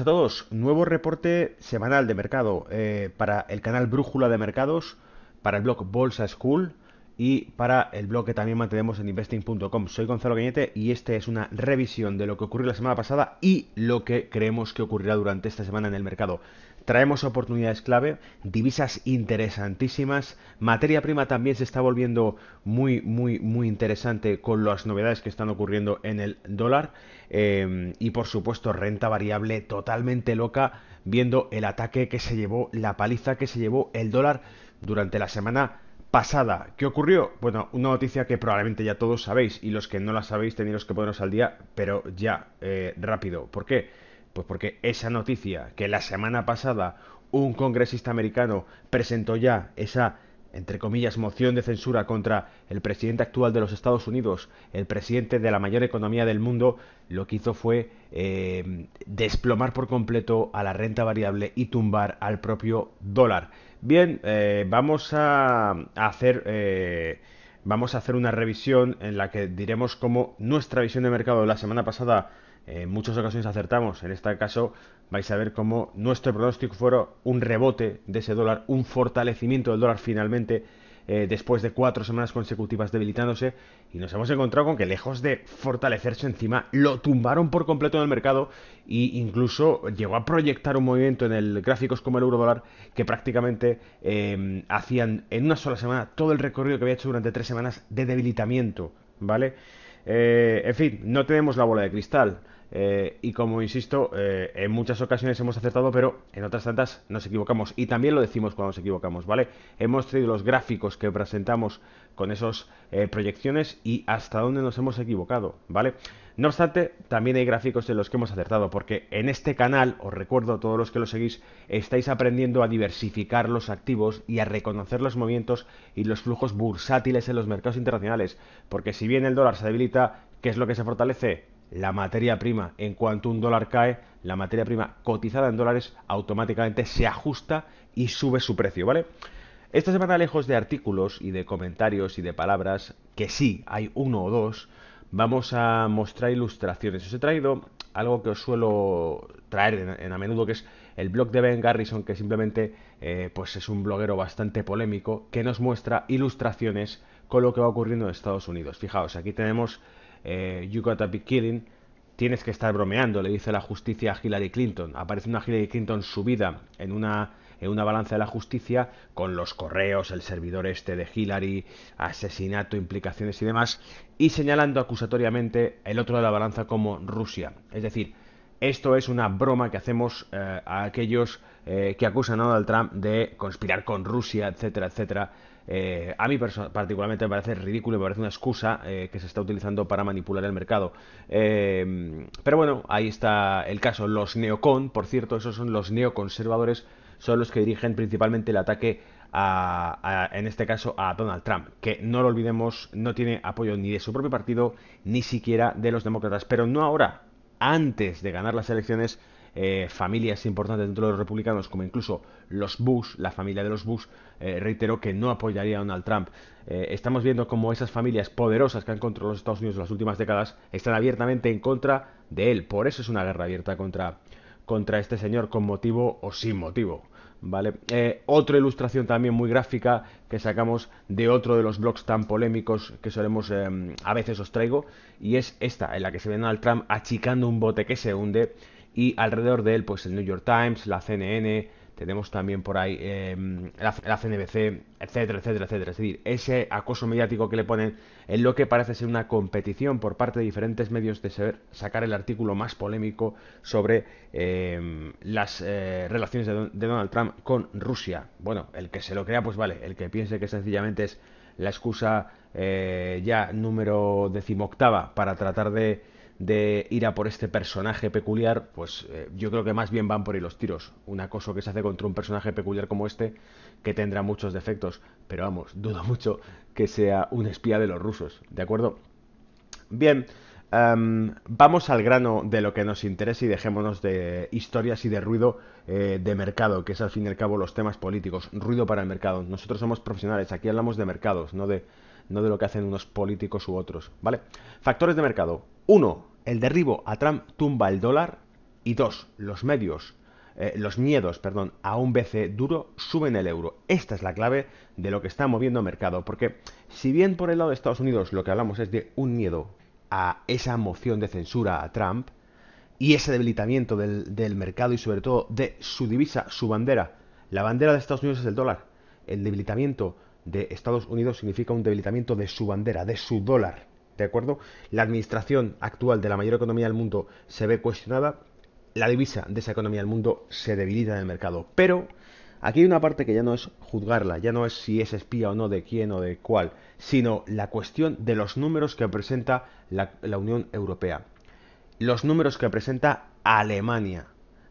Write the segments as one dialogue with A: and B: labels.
A: buenas a todos. Nuevo reporte semanal de mercado para el canal Brújula de Mercados, para el blog Bolsa School y para el blog que también mantenemos en investing.com. Soy Gonzalo Cañete y este es una revisión de lo que ocurrió la semana pasada y lo que creemos que ocurrirá durante esta semana en el mercado. Traemos oportunidades clave, divisas interesantísimas, materia prima también se está volviendo muy interesante con las novedades que están ocurriendo en el dólar y por supuesto renta variable totalmente loca viendo el ataque que se llevó, la paliza que se llevó el dólar durante la semana pasada. ¿Qué ocurrió? Bueno, una noticia que probablemente ya todos sabéis y los que no la sabéis tenéis que poneros al día, pero ya, rápido. ¿Por qué? Pues porque esa noticia que la semana pasada un congresista americano presentó ya esa, entre comillas, moción de censura contra el presidente actual de los Estados Unidos, el presidente de la mayor economía del mundo, lo que hizo fue desplomar por completo a la renta variable y tumbar al propio dólar. Bien, vamos a hacer una revisión en la que diremos cómo nuestra visión de mercado de la semana pasada en muchas ocasiones acertamos. En este caso vais a ver cómo nuestro pronóstico fue un rebote de ese dólar, un fortalecimiento del dólar finalmente después de 4 semanas consecutivas debilitándose y nos hemos encontrado con que lejos de fortalecerse encima lo tumbaron por completo en el mercado e incluso llegó a proyectar un movimiento en el gráficos como el euro dólar que prácticamente hacían en una sola semana todo el recorrido que había hecho durante 3 semanas de debilitamiento, ¿vale? En fin, no tenemos la bola de cristal. Y como insisto, en muchas ocasiones hemos acertado, pero en otras tantas nos equivocamos. Y también lo decimos cuando nos equivocamos, ¿vale? Hemos traído los gráficos que presentamos con esas proyecciones y hasta dónde nos hemos equivocado, ¿vale? No obstante, también hay gráficos en los que hemos acertado, porque en este canal, os recuerdo a todos los que lo seguís, estáis aprendiendo a diversificar los activos y a reconocer los movimientos y los flujos bursátiles en los mercados internacionales. Porque si bien el dólar se debilita, ¿qué es lo que se fortalece? La materia prima. En cuanto un dólar cae, la materia prima cotizada en dólares automáticamente se ajusta y sube su precio, ¿vale? Esta semana, lejos de artículos y de comentarios y de palabras, que sí, hay uno o dos, vamos a mostrar ilustraciones. Os he traído algo que os suelo traer a menudo, que es el blog de Ben Garrison, que simplemente pues es un bloguero bastante polémico, que nos muestra ilustraciones con lo que va ocurriendo en Estados Unidos. Fijaos, aquí tenemos You Gotta Be Kidding, tienes que estar bromeando, le dice la justicia a Hillary Clinton. Aparece una Hillary Clinton subida en una balanza de la justicia con los correos, el servidor este de Hillary, asesinato, implicaciones y demás, y señalando acusatoriamente el otro de la balanza como Rusia. Es decir, esto es una broma que hacemos a aquellos que acusan a Donald Trump de conspirar con Rusia, etcétera, etcétera. A mí particularmente me parece ridículo y me parece una excusa que se está utilizando para manipular el mercado. Pero bueno, ahí está el caso. Los neocon, por cierto, esos son los neoconservadores, son los que dirigen principalmente el ataque en este caso a Donald Trump, que no lo olvidemos, no tiene apoyo ni de su propio partido, ni siquiera de los demócratas, pero no ahora, antes de ganar las elecciones. Familias importantes dentro de los republicanos, como incluso los Bush, la familia de los Bush, reiteró que no apoyaría a Donald Trump. Estamos viendo cómo esas familias poderosas que han controlado los Estados Unidos en las últimas décadas están abiertamente en contra de él. Por eso es una guerra abierta contra este señor, con motivo o sin motivo. ¿Vale? Otra ilustración también muy gráfica que sacamos de otro de los blogs tan polémicos que solemos a veces os traigo, y es esta, en la que se ve a Donald Trump achicando un bote que se hunde y alrededor de él pues el New York Times, la CNN, tenemos también por ahí la CNBC, etcétera, etcétera, etcétera. Es decir, ese acoso mediático que le ponen en lo que parece ser una competición por parte de diferentes medios de sacar el artículo más polémico sobre las relaciones de Donald Trump con Rusia. Bueno, el que se lo crea, pues vale, el que piense que sencillamente es la excusa ya número decimoctava para tratar de ir a por este personaje peculiar, pues yo creo que más bien van por ahí los tiros. Un acoso que se hace contra un personaje peculiar como este, que tendrá muchos defectos, pero vamos, dudo mucho que sea un espía de los rusos, ¿de acuerdo? Bien, vamos al grano de lo que nos interesa y dejémonos de historias y de ruido de mercado, que es al fin y al cabo los temas políticos. Ruido para el mercado. Nosotros somos profesionales, aquí hablamos de mercados, no de lo que hacen unos políticos u otros, ¿vale? Factores de mercado. Uno, el derribo a Trump tumba el dólar. Y dos, los miedos, perdón, a un BCE duro suben el euro. Esta es la clave de lo que está moviendo el mercado, porque si bien por el lado de Estados Unidos lo que hablamos es de un miedo a esa moción de censura a Trump y ese debilitamiento del mercado y sobre todo de su divisa, su bandera. La bandera de Estados Unidos es el dólar. El debilitamiento de Estados Unidos significa un debilitamiento de su bandera, de su dólar. ¿De acuerdo? La administración actual de la mayor economía del mundo se ve cuestionada, la divisa de esa economía del mundo se debilita en el mercado. Pero aquí hay una parte que ya no es juzgarla, ya no es si es espía o no de quién o de cuál, sino la cuestión de los números que presenta la Unión Europea. Los números que presenta Alemania,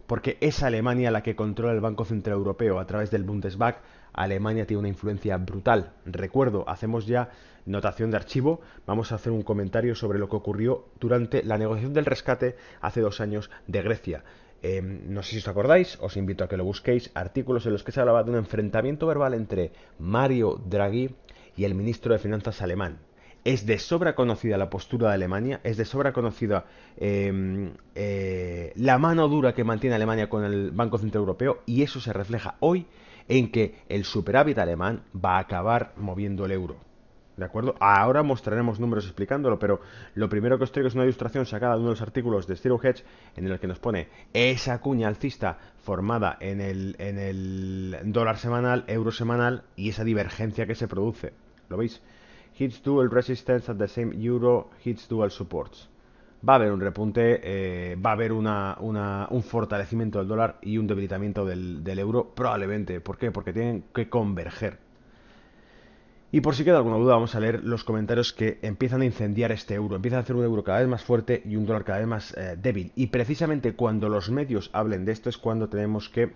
A: porque es Alemania la que controla el Banco Central Europeo a través del Bundesbank. Alemania tiene una influencia brutal. Recuerdo, hacemos ya notación de archivo, vamos a hacer un comentario sobre lo que ocurrió durante la negociación del rescate hace 2 años de Grecia. No sé si os acordáis, os invito a que lo busquéis, artículos en los que se hablaba de un enfrentamiento verbal entre Mario Draghi y el ministro de Finanzas alemán. Es de sobra conocida la postura de Alemania, es de sobra conocida la mano dura que mantiene Alemania con el Banco Central Europeo, y eso se refleja hoy en que el superávit alemán va a acabar moviendo el euro. ¿De acuerdo? Ahora mostraremos números explicándolo, pero lo primero que os traigo es una ilustración sacada de uno de los artículos de Zero Hedge en el que nos pone esa cuña alcista formada en el dólar semanal, euro semanal, y esa divergencia que se produce. ¿Lo veis? Hits dual resistance at the same euro, hits dual supports. Va a haber un repunte, va a haber un fortalecimiento del dólar y un debilitamiento del euro, probablemente. ¿Por qué? Porque tienen que converger. Y por si queda alguna duda, vamos a leer los comentarios que empiezan a incendiar este euro. Empieza a hacer un euro cada vez más fuerte y un dólar cada vez más débil. Y precisamente cuando los medios hablen de esto es cuando tenemos que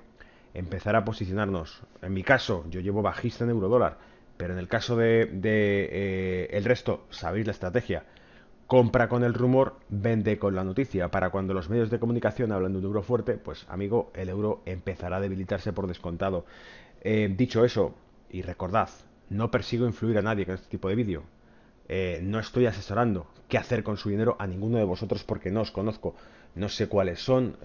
A: empezar a posicionarnos. En mi caso, yo llevo bajista en euro dólar, pero en el caso de el resto, sabéis la estrategia. Compra con el rumor, vende con la noticia. Para cuando los medios de comunicación hablan de un euro fuerte, pues amigo, el euro empezará a debilitarse por descontado. Dicho eso, y recordad, no persigo influir a nadie con este tipo de vídeo. No estoy asesorando qué hacer con su dinero a ninguno de vosotros porque no os conozco. No sé cuáles son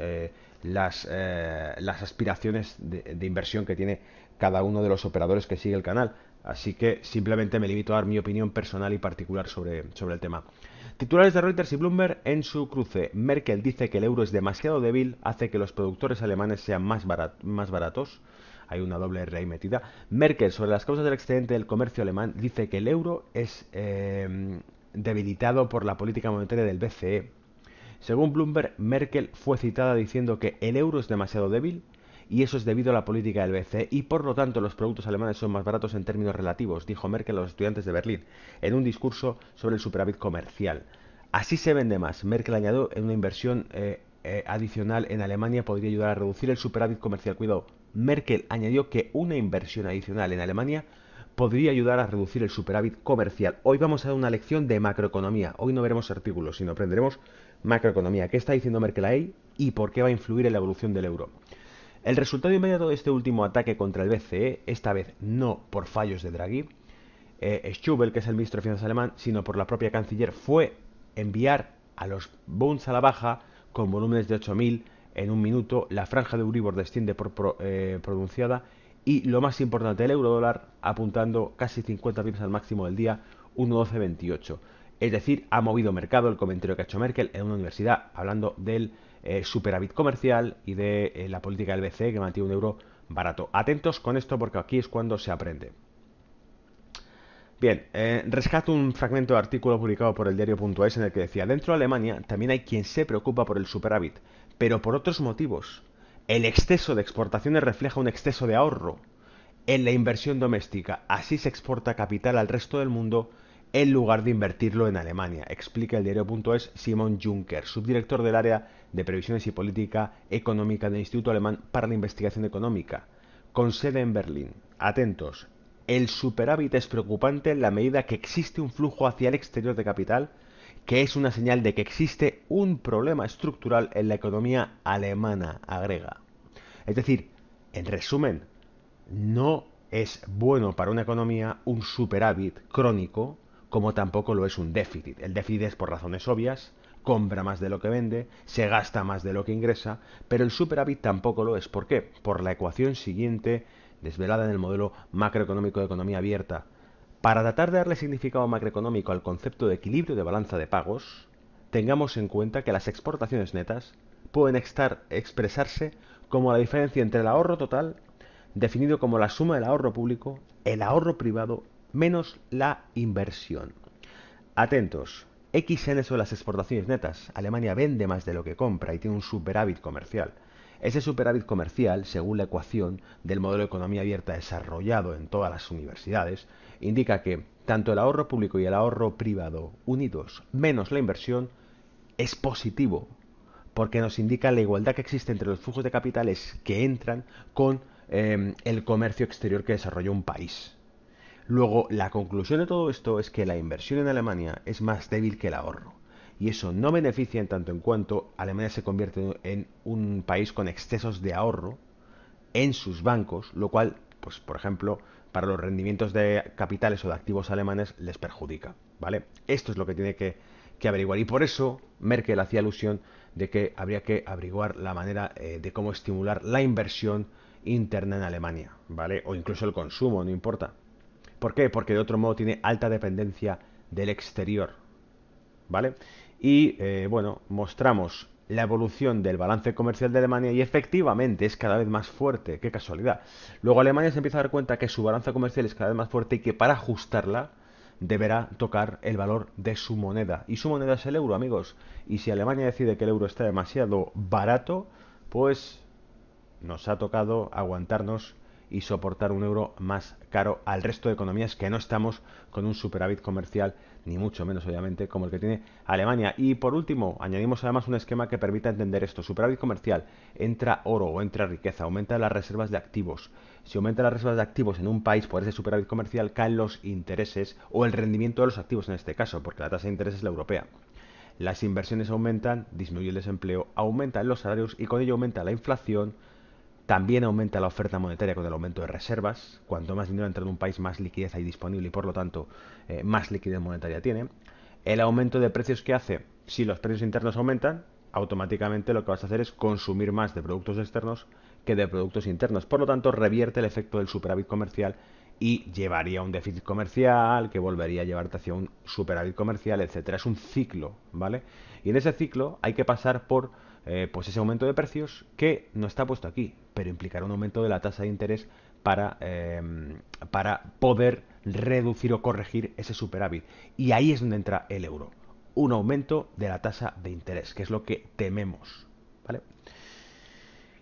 A: las aspiraciones de inversión que tiene cada uno de los operadores que sigue el canal. Así que simplemente me limito a dar mi opinión personal y particular sobre el tema. Titulares de Reuters y Bloomberg en su cruce. Merkel dice que el euro es demasiado débil, hace que los productores alemanes sean más baratos. Hay una doble R ahí metida. Merkel, sobre las causas del excedente del comercio alemán, dice que el euro es debilitado por la política monetaria del BCE. Según Bloomberg, Merkel fue citada diciendo que el euro es demasiado débil y eso es debido a la política del BCE y por lo tanto los productos alemanes son más baratos en términos relativos, dijo Merkel a los estudiantes de Berlín en un discurso sobre el superávit comercial. Así se vende más. Merkel añadió en una inversión adicional en Alemania podría ayudar a reducir el superávit comercial. Cuidado, Merkel añadió que una inversión adicional en Alemania podría ayudar a reducir el superávit comercial. Hoy vamos a dar una lección de macroeconomía. Hoy no veremos artículos, sino aprenderemos macroeconomía. ¿Qué está diciendo Merkel ahí y por qué va a influir en la evolución del euro? El resultado inmediato de este último ataque contra el BCE, esta vez no por fallos de Draghi, Schäuble, que es el ministro de Finanzas alemán, sino por la propia canciller, fue enviar a los bonds a la baja con volúmenes de 8.000 en un minuto. La franja de Euribor desciende por pronunciada y lo más importante, el euro dólar apuntando casi 50 pips al máximo del día, 1.1228. Es decir, ha movido mercado el comentario que ha hecho Merkel en una universidad hablando del superávit comercial y de la política del BCE que mantiene un euro barato. Atentos con esto porque aquí es cuando se aprende. Bien, rescato un fragmento de artículo publicado por el diario.es en el que decía: dentro de Alemania también hay quien se preocupa por el superávit, pero por otros motivos. El exceso de exportaciones refleja un exceso de ahorro en la inversión doméstica. Así se exporta capital al resto del mundo en lugar de invertirlo en Alemania, explica el diario.es Simon Juncker, subdirector del área de previsiones y política económica del Instituto Alemán para la Investigación Económica, con sede en Berlín. Atentos. El superávit es preocupante en la medida que existe un flujo hacia el exterior de capital, que es una señal de que existe un problema estructural en la economía alemana, agrega. Es decir, en resumen, no es bueno para una economía un superávit crónico, como tampoco lo es un déficit. El déficit es por razones obvias, compra más de lo que vende, se gasta más de lo que ingresa, pero el superávit tampoco lo es. ¿Por qué? Por la ecuación siguiente, desvelada en el modelo macroeconómico de economía abierta. Para tratar de darle significado macroeconómico al concepto de equilibrio de balanza de pagos, tengamos en cuenta que las exportaciones netas pueden expresarse como la diferencia entre el ahorro total, definido como la suma del ahorro público, el ahorro privado, menos la inversión. Atentos, XN son las exportaciones netas. Alemania vende más de lo que compra y tiene un superávit comercial. Ese superávit comercial, según la ecuación del modelo de economía abierta desarrollado en todas las universidades, indica que tanto el ahorro público y el ahorro privado unidos menos la inversión es positivo, porque nos indica la igualdad que existe entre los flujos de capitales que entran con el comercio exterior que desarrolla un país. Luego, la conclusión de todo esto es que la inversión en Alemania es más débil que el ahorro. Y eso no beneficia en tanto en cuanto Alemania se convierte en un país con excesos de ahorro en sus bancos, lo cual, pues por ejemplo, para los rendimientos de capitales o de activos alemanes les perjudica, ¿vale? Esto es lo que tiene que averiguar y por eso Merkel hacía alusión de que habría que averiguar la manera de cómo estimular la inversión interna en Alemania, ¿vale? O incluso el consumo, no importa. ¿Por qué? Porque de otro modo tiene alta dependencia del exterior, ¿vale? Y bueno, mostramos la evolución del balance comercial de Alemania y efectivamente es cada vez más fuerte, qué casualidad. Luego Alemania se empieza a dar cuenta que su balanza comercial es cada vez más fuerte y que para ajustarla deberá tocar el valor de su moneda. Y su moneda es el euro, amigos. Y si Alemania decide que el euro está demasiado barato, pues nos ha tocado aguantarnos y soportar un euro más caro al resto de economías que no estamos con un superávit comercial, ni mucho menos obviamente, como el que tiene Alemania. Y por último, añadimos además un esquema que permita entender esto. Superávit comercial, entra oro o entra riqueza, aumenta las reservas de activos. Si aumenta las reservas de activos en un país por ese superávit comercial, caen los intereses o el rendimiento de los activos en este caso, porque la tasa de interés es la europea. Las inversiones aumentan, disminuye el desempleo, aumentan los salarios y con ello aumenta la inflación. También aumenta la oferta monetaria con el aumento de reservas. Cuanto más dinero entra en un país, más liquidez hay disponible y por lo tanto más liquidez monetaria tiene. El aumento de precios que hace, si los precios internos aumentan, automáticamente lo que vas a hacer es consumir más de productos externos que de productos internos. Por lo tanto, revierte el efecto del superávit comercial y llevaría a un déficit comercial que volvería a llevarte hacia un superávit comercial, etcétera. Es un ciclo, ¿vale? Y en ese ciclo hay que pasar por pues ese aumento de precios que no está puesto aquí, pero implicará un aumento de la tasa de interés para poder reducir o corregir ese superávit. Y ahí es donde entra el euro. Un aumento de la tasa de interés, que es lo que tememos, ¿vale?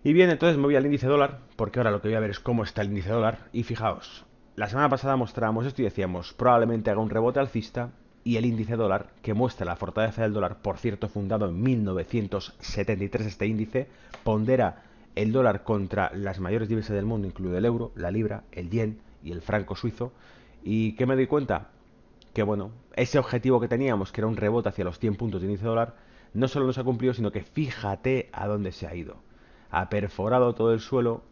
A: Y bien, entonces me voy al índice dólar, porque ahora lo que voy a ver es cómo está el índice dólar. Y fijaos, la semana pasada mostrábamos esto y decíamos, probablemente haga un rebote alcista y el índice dólar, que muestra la fortaleza del dólar, por cierto, fundado en 1973 este índice, pondera el dólar contra las mayores divisas del mundo, incluido el euro, la libra, el yen y el franco suizo. ¿Y qué me doy cuenta? Que bueno, ese objetivo que teníamos, que era un rebote hacia los 100 puntos de índice dólar, no solo no se ha cumplido, sino que fíjate a dónde se ha ido. Ha perforado todo el suelo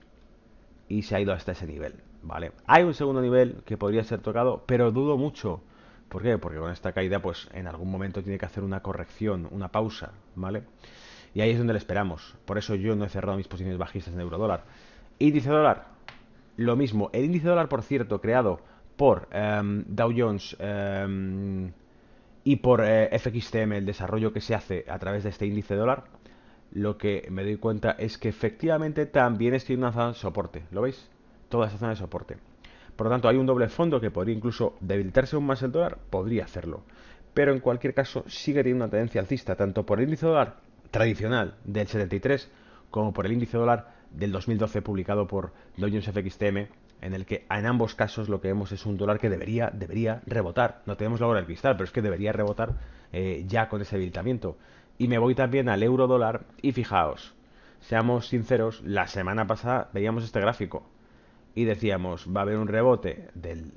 A: y se ha ido hasta ese nivel, ¿vale? Hay un segundo nivel que podría ser tocado, pero dudo mucho. ¿Por qué? Porque con esta caída, pues en algún momento tiene que hacer una corrección, una pausa, ¿vale? Y ahí es donde le esperamos. Por eso yo no he cerrado mis posiciones bajistas en euro dólar. Índice dólar, lo mismo. El índice dólar, por cierto, creado por Dow Jones y por FXTM, el desarrollo que se hace a través de este índice dólar, lo que me doy cuenta es que efectivamente también estoy en una zona de soporte. ¿Lo veis? Toda esa zona de soporte. Por lo tanto, hay un doble fondo que podría incluso debilitarse aún más el dólar. Podría hacerlo. Pero en cualquier caso, sigue teniendo una tendencia alcista, tanto por el índice dólar tradicional del 73 como por el índice dólar del 2012 publicado por Dow Jones FXTM, en el que en ambos casos lo que vemos es un dólar que debería rebotar. No tenemos la bola del cristal, pero es que debería rebotar ya con ese debilitamiento. Y me voy también al euro dólar y fijaos, seamos sinceros, la semana pasada veíamos este gráfico y decíamos, va a haber un rebote del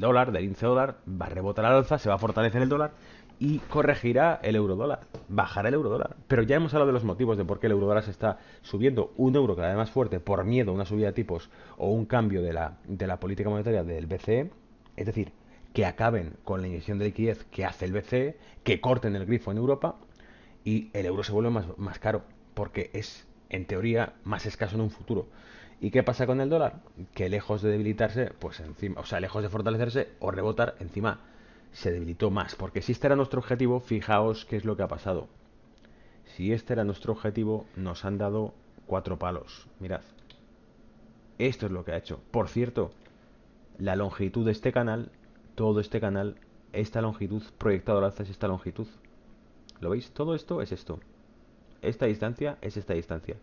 A: dólar, del índice dólar, va a rebotar al alza, se va a fortalecer el dólar y corregirá el euro dólar, bajará el euro dólar. Pero ya hemos hablado de los motivos de por qué el euro dólar se está subiendo, un euro cada vez más fuerte por miedo a una subida de tipos o un cambio de la política monetaria del BCE, es decir, que acaben con la inyección de liquidez que hace el BCE, que corten el grifo en Europa, y el euro se vuelve más caro, porque es, en teoría, más escaso en un futuro. ¿Y qué pasa con el dólar? Que lejos de debilitarse, pues encima, o sea, lejos de fortalecerse o rebotar, encima se debilitó más. Porque si este era nuestro objetivo, fijaos qué es lo que ha pasado. Si este era nuestro objetivo, nos han dado 4 palos. Mirad, esto es lo que ha hecho. Por cierto, la longitud de este canal, todo este canal, esta longitud proyectado al alza es esta longitud. ¿Lo veis? Todo esto es esto. Esta distancia es esta distancia.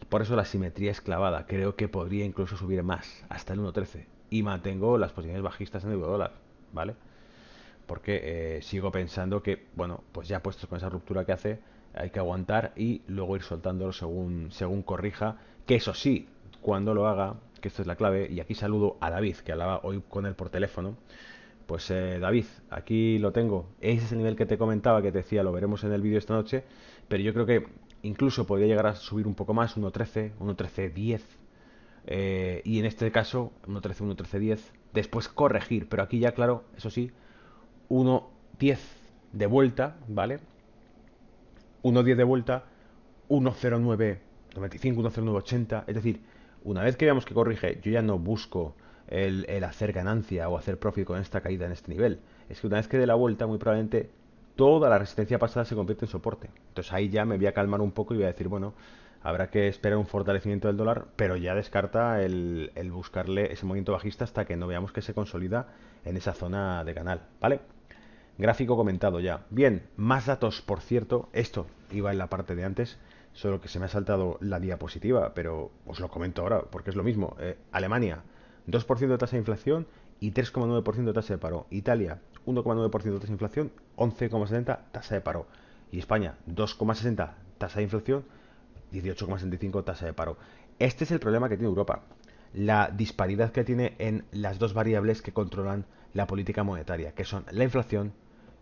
A: Por eso la simetría es clavada. Creo que podría incluso subir más, hasta el 1.13. Y mantengo las posiciones bajistas en euro dólar, ¿vale? Porque sigo pensando que, bueno, pues ya puestos con esa ruptura que hace, hay que aguantar y luego ir soltándolo según corrija. Que eso sí, cuando lo haga, que esto es la clave, y aquí saludo a David, que hablaba hoy con él por teléfono. Pues David, aquí lo tengo. Ese es el nivel que te comentaba, que te decía, lo veremos en el vídeo esta noche. Pero yo creo que incluso podría llegar a subir un poco más, 1.13, 1.13.10. Y en este caso, 1.13, 1.13.10. Después corregir, pero aquí ya, claro, eso sí, 1.10 de vuelta, ¿vale? 1.10 de vuelta, 1.0995, 1.0980. Es decir, una vez que veamos que corrige, yo ya no busco el hacer ganancia o hacer profit con esta caída en este nivel. Es que una vez que dé la vuelta, muy probablemente toda la resistencia pasada se convierte en soporte. Entonces ahí ya me voy a calmar un poco y voy a decir, bueno, habrá que esperar un fortalecimiento del dólar, pero ya descarta el buscarle ese movimiento bajista hasta que no veamos que se consolida en esa zona de canal, ¿vale? Gráfico comentado ya. Bien, más datos, por cierto. Esto iba en la parte de antes, solo que se me ha saltado la diapositiva, pero os lo comento ahora porque es lo mismo. Alemania, 2% de tasa de inflación y 3,9% de tasa de paro. Italia, 1,9% de tasa de inflación, 11,70 tasa de paro. Y España, 2,60 tasa de inflación, 18,65 tasa de paro. Este es el problema que tiene Europa. La disparidad que tiene en las dos variables que controlan la política monetaria, que son la inflación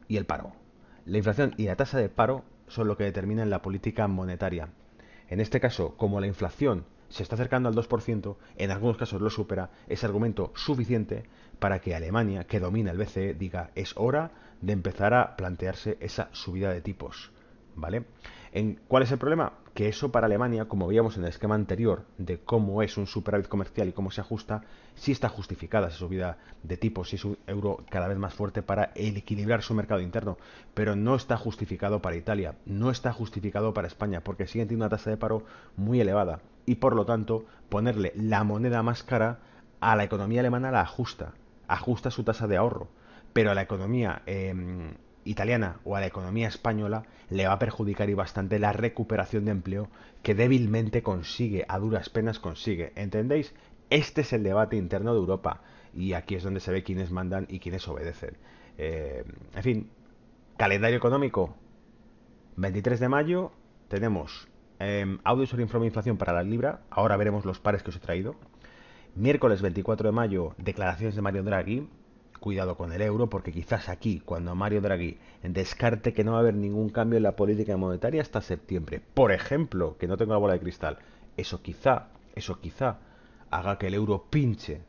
A: y el paro. La inflación y la tasa de paro son lo que determinan la política monetaria. En este caso, como la inflación se está acercando al 2%, en algunos casos lo supera, es argumento suficiente para que Alemania, que domina el BCE, diga es hora de empezar a plantearse esa subida de tipos. ¿Vale? ¿Cuál es el problema? Que eso para Alemania, como veíamos en el esquema anterior de cómo es un superávit comercial y cómo se ajusta, sí está justificada esa subida de tipos y su euro cada vez más fuerte para equilibrar su mercado interno, pero no está justificado para Italia, no está justificado para España, porque siguen teniendo una tasa de paro muy elevada y por lo tanto ponerle la moneda más cara a la economía alemana la ajusta su tasa de ahorro, pero a la economía italiana o a la economía española le va a perjudicar y bastante la recuperación de empleo que débilmente consigue, a duras penas consigue. ¿Entendéis? Este es el debate interno de Europa y aquí es donde se ve quiénes mandan y quiénes obedecen. En fin, calendario económico. 23 de mayo tenemos audio sobre informe de inflación para la libra. Ahora veremos los pares que os he traído. Miércoles 24 de mayo, declaraciones de Mario Draghi. Cuidado con el euro, porque quizás aquí, cuando Mario Draghi descarte que no va a haber ningún cambio en la política monetaria hasta septiembre, por ejemplo, que no tengo la bola de cristal, eso quizá haga que el euro pinche,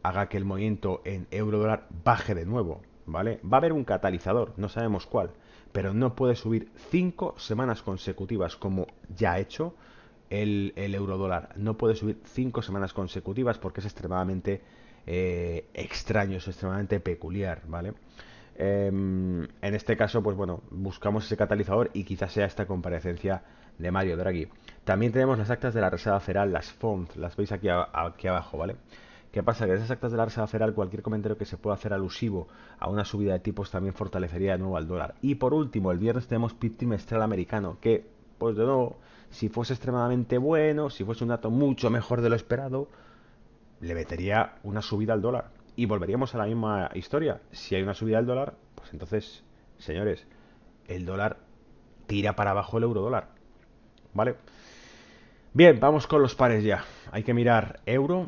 A: haga que el movimiento en euro dólar baje de nuevo, ¿vale? Va a haber un catalizador, no sabemos cuál, pero no puede subir 5 semanas consecutivas como ya ha hecho el euro dólar. No puede subir 5 semanas consecutivas porque es extremadamente extraño, es extremadamente peculiar, ¿vale? En este caso, pues bueno, buscamos ese catalizador y quizás sea esta comparecencia de Mario Draghi. También tenemos las actas de la Reserva Federal, las FOMC, las veis aquí abajo, ¿vale? ¿Qué pasa? Que de esas actas de la Reserva Federal, cualquier comentario que se pueda hacer alusivo a una subida de tipos también fortalecería de nuevo al dólar. Y por último, el viernes tenemos PIB trimestral americano, que, pues de nuevo, si fuese extremadamente bueno, si fuese un dato mucho mejor de lo esperado, le metería una subida al dólar. Y volveríamos a la misma historia. Si hay una subida del dólar, pues entonces, señores, el dólar tira para abajo el euro dólar. ¿Vale? Bien, vamos con los pares ya. Hay que mirar euro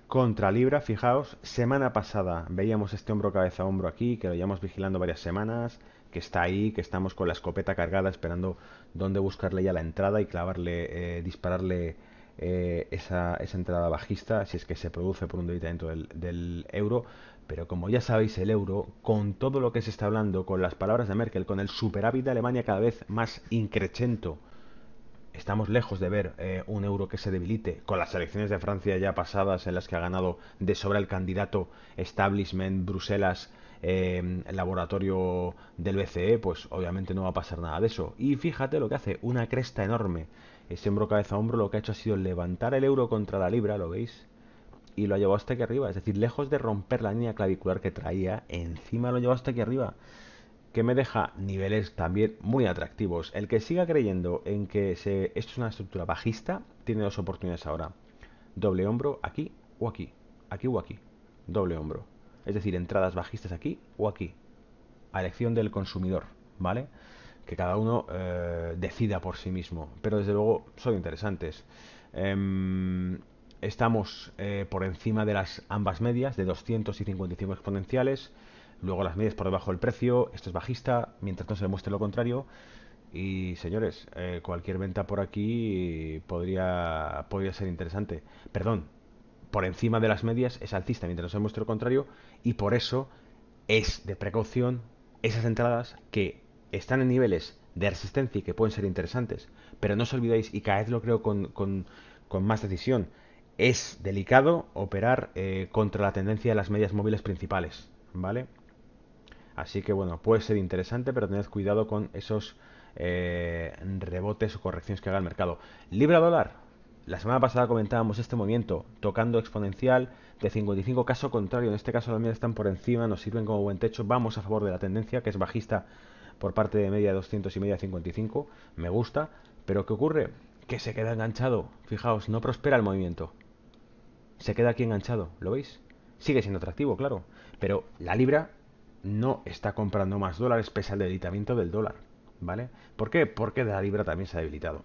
A: contra libra. Fijaos, semana pasada veíamos este hombro cabeza a hombro aquí, que lo llevamos vigilando varias semanas, que está ahí, que estamos con la escopeta cargada esperando dónde buscarle ya la entrada y clavarle, dispararle esa entrada bajista, si es que se produce por un debilitamiento del euro. Pero como ya sabéis, el euro, con todo lo que se está hablando, con las palabras de Merkel, con el superávit de Alemania cada vez más increchento, estamos lejos de ver un euro que se debilite, con las elecciones de Francia ya pasadas en las que ha ganado de sobra el candidato establishment Bruselas, laboratorio del BCE, pues obviamente no va a pasar nada de eso. Y fíjate lo que hace, una cresta enorme. Ese hombro cabeza a hombro lo que ha hecho ha sido levantar el euro contra la libra, ¿lo veis? Y lo ha llevado hasta aquí arriba, es decir, lejos de romper la línea clavicular que traía, encima lo llevó hasta aquí arriba, que me deja niveles también muy atractivos. El que siga creyendo en que esto es una estructura bajista, tiene dos oportunidades ahora. Doble hombro aquí o aquí. Aquí o aquí. Doble hombro. Es decir, entradas bajistas aquí o aquí. A elección del consumidor, ¿vale? Que cada uno decida por sí mismo. Pero desde luego son interesantes. Estamos por encima de las ambas medias, de 200 y 55 exponenciales. Luego las medias por debajo del precio. Esto es bajista, mientras no se demuestre lo contrario. Y señores, cualquier venta por aquí podría ser interesante. Perdón, por encima de las medias es alcista, mientras no se demuestre lo contrario. Y por eso es de precaución esas entradas que están en niveles de resistencia y que pueden ser interesantes. Pero no os olvidéis, y cada vez lo creo con más decisión, es delicado operar contra la tendencia de las medias móviles principales, ¿vale? Así que bueno, puede ser interesante, pero tened cuidado con esos rebotes o correcciones que haga el mercado. Libra dólar. La semana pasada comentábamos este movimiento tocando exponencial de 55, caso contrario. En este caso las medias están por encima, nos sirven como buen techo. Vamos a favor de la tendencia, que es bajista por parte de media de 200 y media de 55. Me gusta. Pero ¿qué ocurre? Que se queda enganchado. Fijaos, no prospera el movimiento. Se queda aquí enganchado, ¿lo veis? Sigue siendo atractivo, claro. Pero la libra no está comprando más dólares pese al debilitamiento del dólar, ¿vale? ¿Por qué? Porque la libra también se ha debilitado.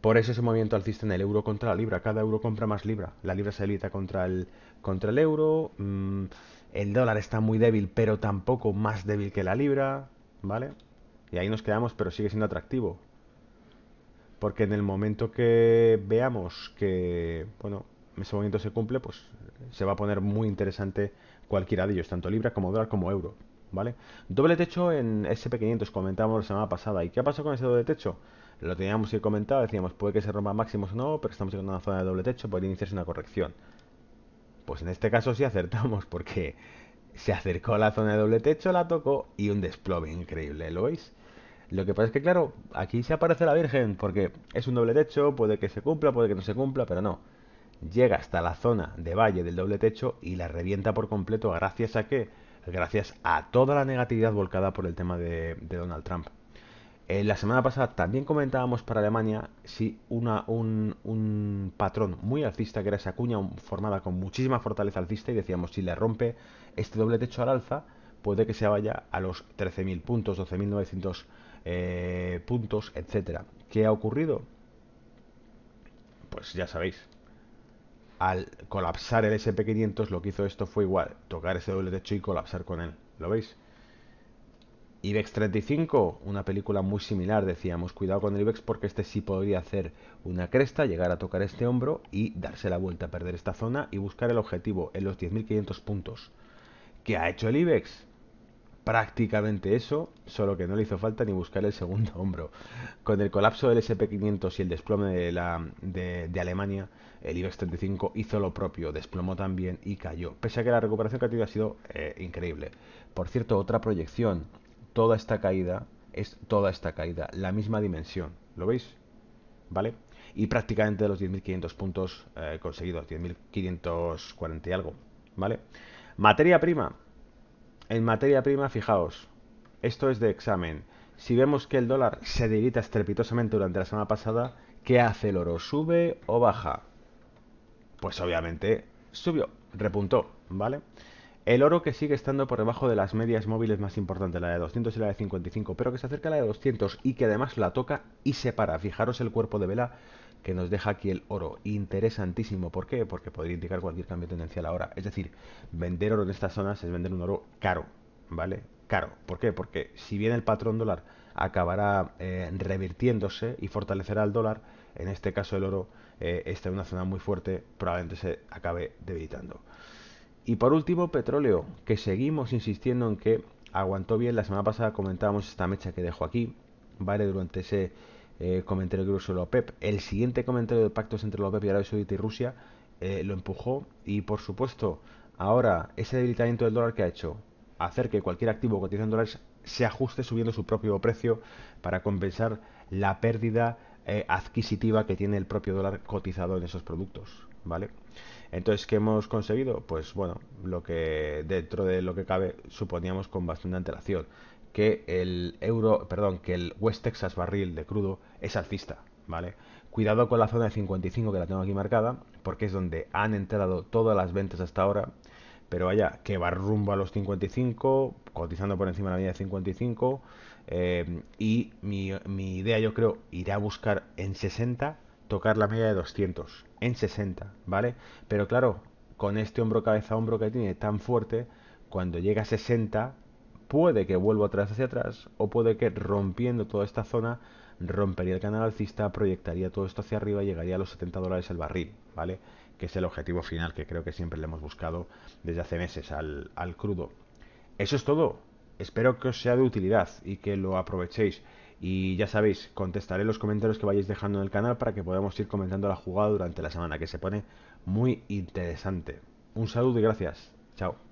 A: Por eso ese movimiento alcista en el euro contra la libra. Cada euro compra más libra. La libra se debilita contra el euro. El dólar está muy débil, pero tampoco más débil que la libra, ¿vale? Y ahí nos quedamos, pero sigue siendo atractivo. Porque en el momento que veamos que, bueno, ese movimiento se cumple, pues se va a poner muy interesante cualquiera de ellos, tanto libra como dólar como euro, ¿vale? Doble techo en SP500, comentábamos la semana pasada. ¿Y qué ha pasado con ese doble techo? Lo teníamos que comentar, decíamos, puede que se rompa máximos o no, pero estamos en una zona de doble techo, puede iniciarse una corrección. Pues en este caso sí acertamos, porque se acercó a la zona de doble techo, la tocó y un desplome increíble, ¿lo veis? Lo que pasa es que, claro, aquí se aparece la Virgen, porque es un doble techo, puede que se cumpla, puede que no se cumpla, pero no. Llega hasta la zona de valle del doble techo y la revienta por completo. ¿Gracias a qué? Gracias a toda la negatividad volcada por el tema de Donald Trump. La semana pasada también comentábamos para Alemania si un patrón muy alcista, que era esa cuña formada con muchísima fortaleza alcista, y decíamos, si le rompe este doble techo al alza, puede que se vaya a los 13.000 puntos, 12.900 puntos, etcétera. ¿Qué ha ocurrido? Pues ya sabéis, al colapsar el SP500 lo que hizo esto fue igual, tocar ese doble techo y colapsar con él. ¿Lo veis? IBEX 35, una película muy similar, decíamos, cuidado con el IBEX porque este sí podría hacer una cresta, llegar a tocar este hombro y darse la vuelta, a perder esta zona y buscar el objetivo en los 10.500 puntos. ¿Qué ha hecho el IBEX? Prácticamente eso, solo que no le hizo falta ni buscar el segundo hombro. Con el colapso del SP500 y el desplome de Alemania, el IBEX 35 hizo lo propio, desplomó también y cayó, pese a que la recuperación que ha tenido ha sido increíble. Por cierto, otra proyección, toda esta caída es toda esta caída, la misma dimensión, ¿lo veis? ¿Vale? Y prácticamente de los 10.500 puntos conseguidos, 10.540 y algo, ¿vale? Materia prima, en materia prima, fijaos, esto es de examen. Si vemos que el dólar se debilita estrepitosamente durante la semana pasada, ¿qué hace el oro? ¿Sube o baja? Pues obviamente subió, repuntó, ¿vale? El oro que sigue estando por debajo de las medias móviles más importantes, la de 200 y la de 55, pero que se acerca a la de 200 y que además la toca y se para. Fijaros el cuerpo de vela que nos deja aquí el oro. Interesantísimo. ¿Por qué? Porque podría indicar cualquier cambio tendencial ahora. Es decir, vender oro en estas zonas es vender un oro caro, ¿vale? Caro. ¿Por qué? Porque si bien el patrón dólar acabará revirtiéndose y fortalecerá el dólar, en este caso el oro está en una zona muy fuerte, probablemente se acabe debilitando. Y por último, petróleo, que seguimos insistiendo en que aguantó bien. La semana pasada comentábamos esta mecha que dejó aquí, ¿vale? Durante ese comentario que hubo sobre la OPEP. El siguiente comentario de pactos entre la OPEP y Arabia Saudita y Rusia lo empujó. Y por supuesto, ahora ese debilitamiento del dólar que ha hecho, hacer que cualquier activo cotizado en dólares se ajuste subiendo su propio precio para compensar la pérdida adquisitiva que tiene el propio dólar cotizado en esos productos, ¿vale? Entonces, ¿qué hemos conseguido? Pues bueno, lo que dentro de lo que cabe suponíamos con bastante antelación, que el euro, perdón, que el West Texas barril de crudo es alcista, ¿vale? Cuidado con la zona de 55 que la tengo aquí marcada, porque es donde han entrado todas las ventas hasta ahora, pero vaya, que va rumbo a los 55, cotizando por encima de la media de 55, y mi idea yo creo irá a buscar en 60 tocar la media de 200 en 60, ¿vale? Pero claro, con este hombro cabeza hombro que tiene tan fuerte, cuando llega a 60 puede que vuelva otra vez hacia atrás o puede que rompiendo toda esta zona rompería el canal alcista, proyectaría todo esto hacia arriba y llegaría a los $70 el barril, ¿vale? Que es el objetivo final que creo que siempre le hemos buscado desde hace meses al crudo. Eso es todo. Espero que os sea de utilidad y que lo aprovechéis. Y ya sabéis, contestaré los comentarios que vayáis dejando en el canal para que podamos ir comentando la jugada durante la semana, que se pone muy interesante. Un saludo y gracias. Chao.